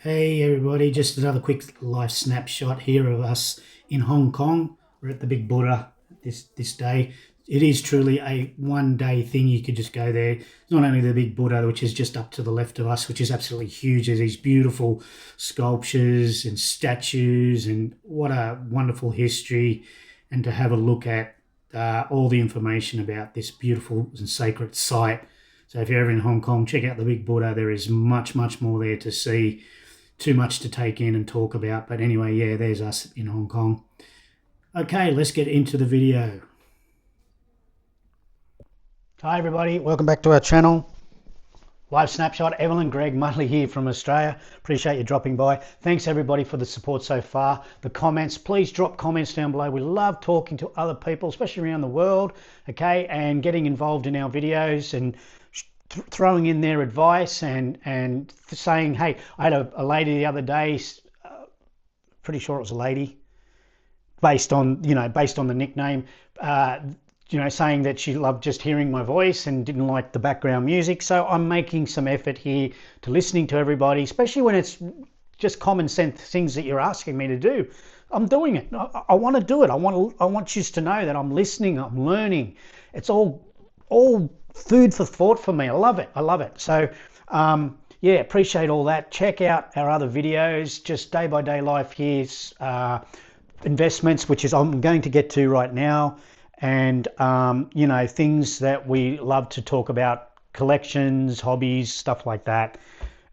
Hey everybody, just another quick live snapshot here of us in Hong Kong. We're at the Big Buddha this day. It is truly a one-day thing. You could just go there. It's not only the Big Buddha, which is just up to the left of us, which is absolutely huge. There's these beautiful sculptures and statues, and what a wonderful history. And to have a look at all the information about this beautiful and sacred site. So if you're ever in Hong Kong, check out the Big Buddha. There is much, much more there to see. Too much to take in and talk about. But anyway, yeah, there's us in Hong Kong. Okay, let's get into the video. Hi everybody, welcome back to our channel. Live Snapshot, Evelyn, Greg, Muttley here from Australia. Appreciate you dropping by. Thanks everybody for the support so far. The comments, please drop comments down below. We love talking to other people, especially around the world, okay, and getting involved in our videos and throwing in their advice and saying, hey, I had a lady the other day, pretty sure it was a lady, based on the nickname, saying that she loved just hearing my voice and didn't like the background music. So I'm making some effort here to listening to everybody, especially when it's just common sense things that you're asking me to do. I'm doing it. I want to do it. I want you to know that I'm listening, I'm learning. It's all food for thought for me. I love it. So yeah, appreciate all that. Check out our other videos, just day by day life here's investments, which is I'm going to get to right now, and things that we love to talk about, collections, hobbies, stuff like that,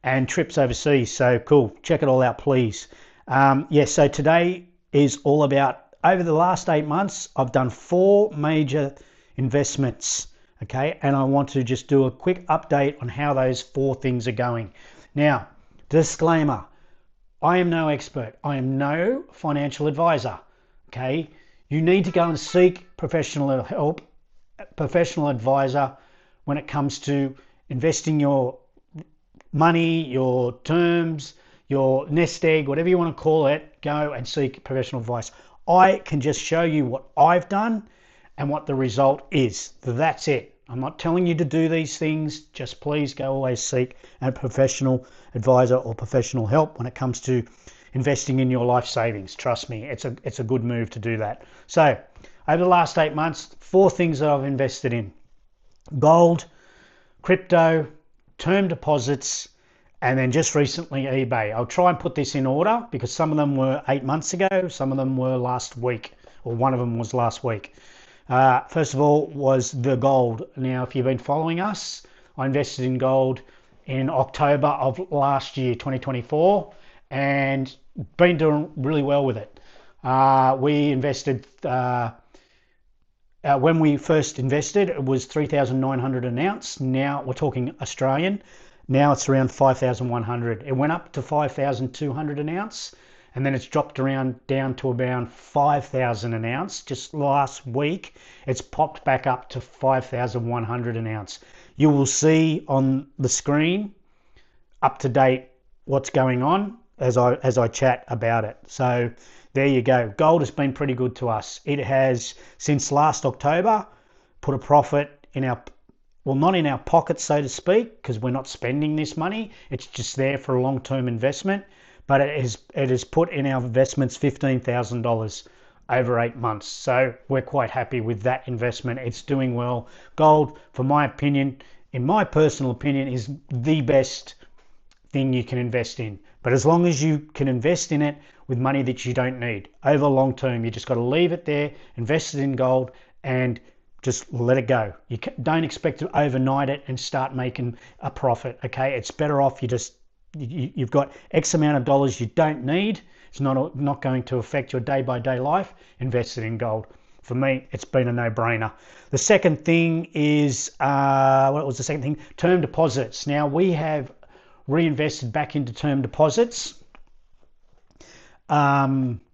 and trips overseas. So cool, check it all out, please. So today is all about, over the last 8 months I've done 4 major investments. Okay, and I want to just do a quick update on how those 4 things are going. Now, disclaimer, I am no expert. I am no financial advisor. Okay, you need to go and seek professional help, professional advisor when it comes to investing your money, your terms, your nest egg, whatever you want to call it. Go and seek professional advice. I can just show you what I've done and what the result is. That's it. I'm not telling you to do these things. Just please go always seek a professional advisor or professional help when it comes to investing in your life savings. Trust me, it's a good move to do that. So over the last 8 months, 4 things that I've invested in: gold, crypto, term deposits, and then just recently eBay. I'll try and put this in order because some of them were 8 months ago, some of them were last week, or one of them was last week. First of all was the gold. Now, if you've been following us, I invested in gold in October of last year, 2024, and been doing really well with it. We invested, when we first invested, it was 3,900 an ounce. Now we're talking Australian. Now it's around 5,100. It went up to 5,200 an ounce, and then it's dropped down to around 5,000 an ounce. Just last week, it's popped back up to 5,100 an ounce. You will see on the screen up to date what's going on as I chat about it. So there you go. Gold has been pretty good to us. It has, since last October, put a profit in our, well, not in our pocket, so to speak, because we're not spending this money. It's just there for a long-term investment. But it has put in our investments $15,000 over 8 months. So we're quite happy with that investment. It's doing well. Gold, for my opinion, in my personal opinion, is the best thing you can invest in. But as long as you can invest in it with money that you don't need over long term, you just got to leave it there, invest it in gold, and just let it go. You don't expect to overnight it and start making a profit. Okay, it's better off you've got X amount of dollars you don't need. It's not going to affect your day-by-day life. Invest it in gold. For me, it's been a no-brainer. The second thing is, what was the second thing? Term deposits. Now, we have reinvested back into term deposits once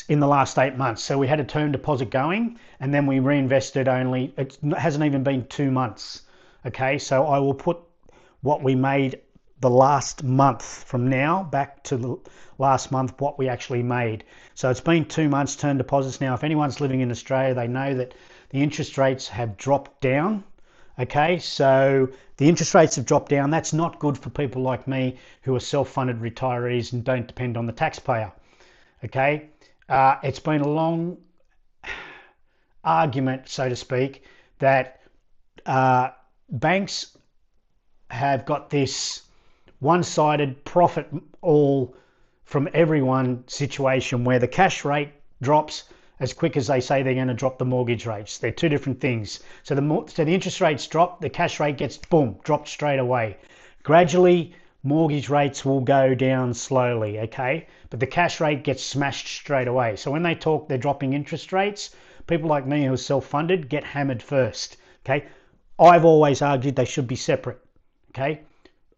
in the last 8 months. So we had a term deposit going, and then we reinvested only, it hasn't even been 2 months. Okay, so I will put what we made the last month from now back to the last month, what we actually made. So it's been 2 months term deposits. Now, if anyone's living in Australia, they know that the interest rates have dropped down. Okay, so the interest rates have dropped down. That's not good for people like me who are self-funded retirees and don't depend on the taxpayer. Okay, it's been a long argument, so to speak, that banks have got this one-sided profit all from everyone situation where the cash rate drops as quick as they say they're going to drop the mortgage rates. They're two different things. So the interest rates drop, the cash rate gets boom, dropped straight away. Gradually, mortgage rates will go down slowly, okay? But the cash rate gets smashed straight away. So when they talk they're dropping interest rates, people like me who are self-funded get hammered first, okay? I've always argued they should be separate, okay?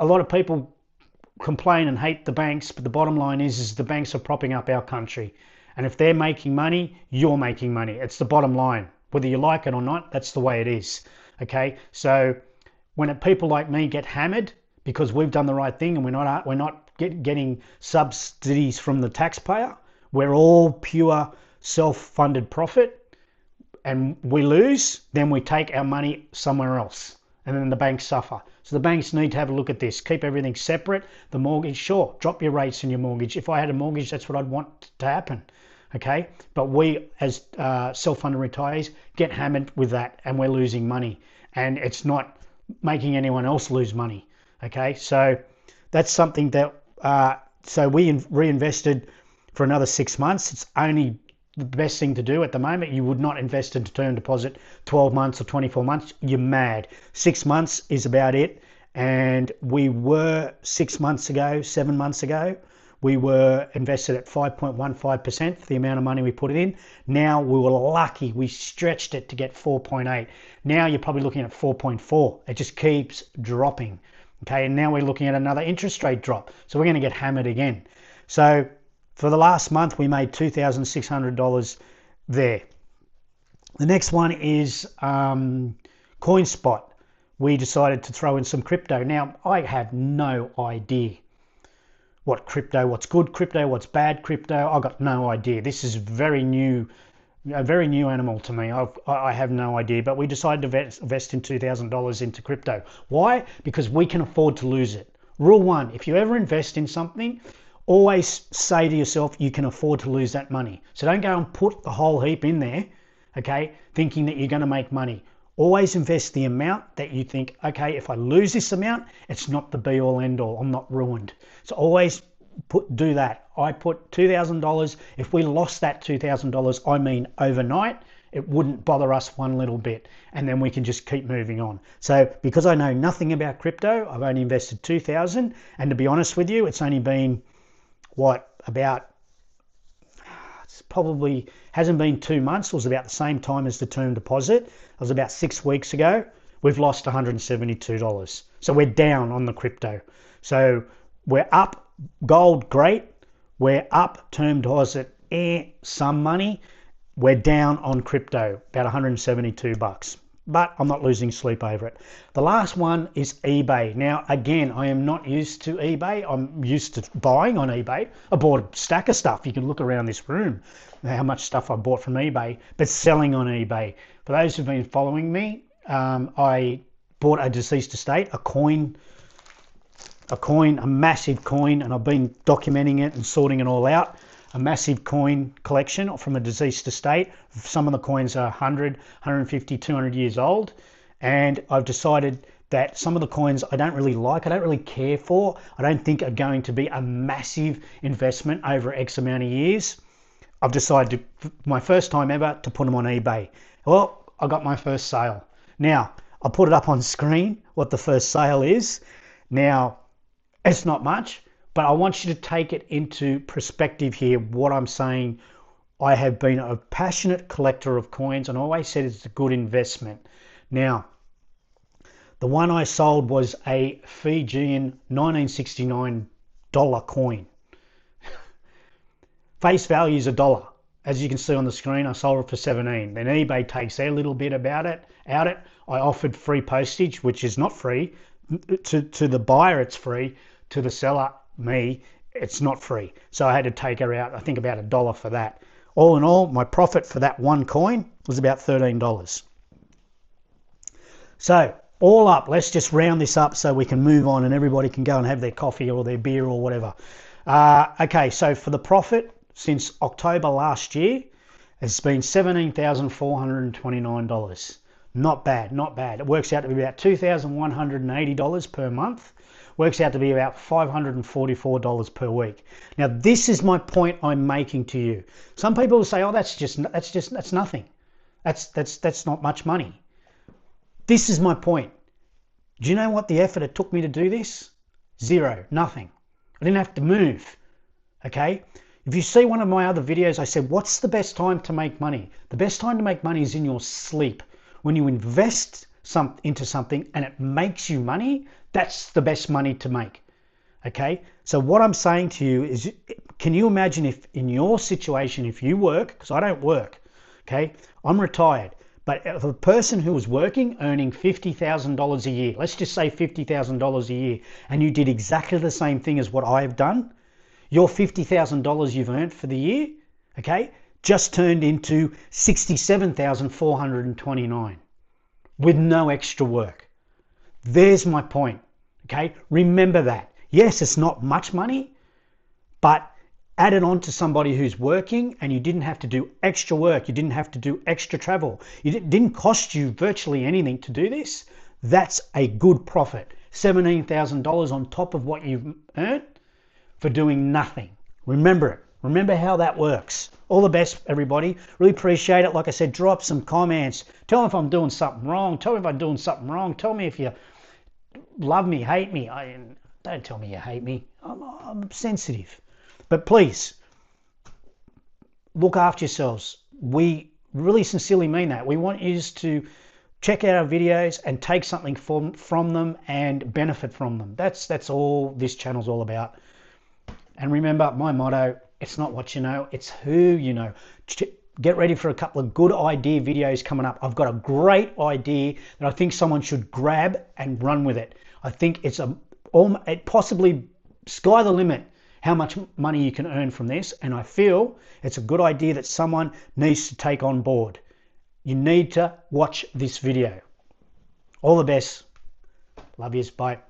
A lot of people complain and hate the banks, but the bottom line is the banks are propping up our country. And if they're making money, you're making money. It's the bottom line. Whether you like it or not, that's the way it is. Okay, so when people like me get hammered because we've done the right thing and we're not getting subsidies from the taxpayer, we're all pure self-funded profit, and we lose, then we take our money somewhere else, and then the banks suffer. So the banks need to have a look at this. Keep everything separate. The mortgage, sure, drop your rates in your mortgage. If I had a mortgage, that's what I'd want to happen. Okay, but we as self-funded retirees get hammered with that, and we're losing money, and it's not making anyone else lose money. Okay, so that's something that so we reinvested for another 6 months. It's only the best thing to do at the moment. You would not invest into term deposit 12 months or 24 months. You're mad. 6 months is about it. And we were 7 months ago, we were invested at 5.15% for the amount of money we put it in. Now we were lucky. We stretched it to get 4.8. Now you're probably looking at 4.4. It just keeps dropping. Okay, and now we're looking at another interest rate drop. So we're going to get hammered again. So for the last month, we made $2,600 there. The next one is CoinSpot. We decided to throw in some crypto. Now, I have no idea what's good crypto, what's bad crypto. I've got no idea. This is a very new animal to me. I have no idea, but we decided to invest in $2,000 into crypto. Why? Because we can afford to lose it. Rule one, if you ever invest in something, always say to yourself, you can afford to lose that money. So don't go and put the whole heap in there, okay, thinking that you're going to make money. Always invest the amount that you think, okay, if I lose this amount, it's not the be all end all. I'm not ruined. So always do that. I put $2,000. If we lost that $2,000, I mean overnight, it wouldn't bother us one little bit, and then we can just keep moving on. So because I know nothing about crypto, I've only invested $2,000, and to be honest with you, it's only been it's probably hasn't been 2 months. It was about the same time as the term deposit. It was about 6 weeks ago. We've lost $172. So we're down on the crypto. So we're up gold, great. We're up term deposit, some money. We're down on crypto, about $172. But I'm not losing sleep over it. The last one is eBay. Now, again, I am not used to eBay. I'm used to buying on eBay. I bought a stack of stuff. You can look around this room, how much stuff I bought from eBay, but selling on eBay. For those who've been following me, I bought a deceased estate, a massive coin, and I've been documenting it and sorting it all out. A massive coin collection from a deceased estate. Some of the coins are 100, 150, 200 years old. And I've decided that some of the coins I don't really like, I don't really care for. I don't think are going to be a massive investment over X amount of years. I've decided my first time ever to put them on eBay. Well, I got my first sale. Now, I'll put it up on screen what the first sale is. Now, it's not much, but I want you to take it into perspective here, what I'm saying. I have been a passionate collector of coins and always said it's a good investment. Now, the one I sold was a Fijian 1969 dollar coin. Face value is $1. As you can see on the screen, I sold it for 17. Then eBay takes their little bit about it. I offered free postage, which is not free. To the buyer, it's free. To the seller, me, it's not free. So I had to take her out, I think about $1 for that. All in all, my profit for that one coin was about $13. So all up, let's just round this up so we can move on and everybody can go and have their coffee or their beer or whatever. Okay, so for the profit since October last year, it's been $17,429. Not bad, not bad. It works out to be about $2,180 per month. Works out to be about $544 per week. Now, this is my point I'm making to you. Some people will say, "Oh, that's nothing. That's not much money." This is my point. Do you know what the effort it took me to do this? Zero, nothing. I didn't have to move. Okay? If you see one of my other videos, I said, what's the best time to make money? The best time to make money is in your sleep. When you invest into something and it makes you money, that's the best money to make. Okay? So what I'm saying to you is, can you imagine if in your situation, if you work, because I don't work, okay? I'm retired. But if a person who was working, earning $50,000 a year, let's just say $50,000 a year, and you did exactly the same thing as what I have done, your $50,000 you've earned for the year, okay, just turned into $67,429 with no extra work. There's my point, okay? Remember that. Yes, it's not much money, but add it on to somebody who's working and you didn't have to do extra work. You didn't have to do extra travel. It didn't cost you virtually anything to do this. That's a good profit. $17,000 on top of what you've earned for doing nothing. Remember it. Remember how that works. All the best, everybody. Really appreciate it. Like I said, drop some comments. Tell me if I'm doing something wrong. Tell me if I'm doing something wrong. Tell me if you love me, hate me. Don't tell me you hate me. I'm sensitive. But please, look after yourselves. We really sincerely mean that. We want you to check out our videos and take something from them and benefit from them. That's all this channel's all about. And remember, my motto, it's not what you know, it's who you know. Get ready for a couple of good idea videos coming up. I've got a great idea that I think someone should grab and run with it. I think it possibly sky the limit how much money you can earn from this, and I feel it's a good idea that someone needs to take on board. You need to watch this video. All the best. Love yous. Bye.